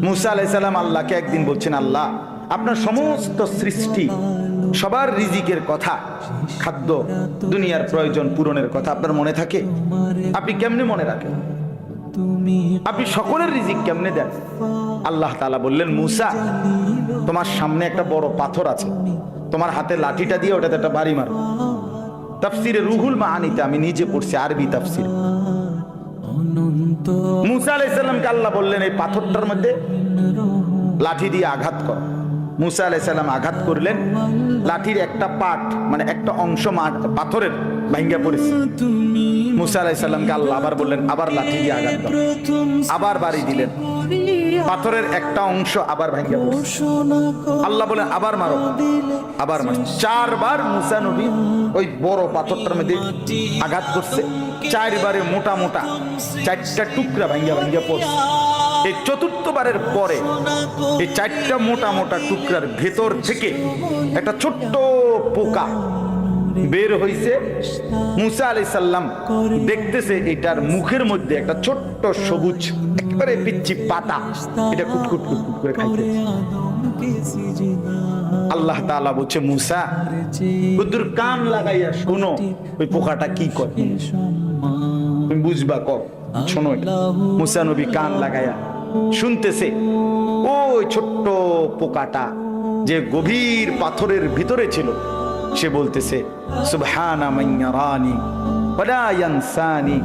মুসা আলাইহিস সালাম আল্লাহকে একদিন বলছেন, আল্লাহ আপনার সমস্ত সৃষ্টি সবার রিজিকের কথা, খাদ্য দুনিয়ার প্রয়োজন পূরণের কথা আপনার মনে থাকে? আপনি কেমনে মনে রাখেন? আপনি সকলের রিজিক কেমনে দেন? আল্লাহ তাআলা বললেন, মুসা তোমার সামনে একটা বড় পাথর আছে, তোমার হাতে লাঠিটা দিয়ে ওটাতে একটা বাড়ি মারো। তাফসিরে রুহুল মাআনিতে আমি নিজে পড়ছি, আরবি তাফসির। মুসা আলাইহিস সালামকে আল্লাহ বললেন এই পাথরটার মধ্যে লাঠি দিয়ে আঘাত কর। মুসা আলাইহিস সালাম আঘাত করলেন, লাঠির একটা পাট মানে একটা অংশ পাথরের ভাঙ্গা পড়েছে। মুসা আলাইহিস সালামকে আল্লাহ আবার বললেন আবার লাঠি দিয়ে আঘাত কর, আবার বাড়ি দিলেন, পাথরের একটা অংশ আবার ভাঙ্গা পড়েছে। আল্লাহ বলেন আবার মারো, আবার মারো। 4 বার মুসা নবী ওই বড় পাথরটার মধ্যে আঘাত করছে, 4 বারে মোটা মোটা 4টা টুকরা ভাঙ্গা ভাঙ্গা পড়ছে। এই 4র্থ বারের পরে এই 4টা মোটা মোটা টুকরার ভেতর থেকে একটা ছোট্ট পোকা বের হইছে। মুসা আলাইহিস সালাম দেখতেছে এটার মুখের মধ্যে একটা ছোট্ট সবুজ একেবারে পিচ্চি পাতা, এটা কুটকুট কুটকুট করে খাইতেছে। আল্লাহ তাআলা বলছে, মুসা বুদ্ধুর কান লাগাইয়া শোনো ওই পোকাটা কি করে, তুমি বুঝবা কব, শোনো। মুসা নবী কান লাগাইয়া শুনতেছে ওই ছোট্ট পোকাটা যে গভীর পাথরের ভিতরে ছিল, সে বলতেছে সুবহানা মান ইয়ারানি ওয়ালা ইয়ানসানি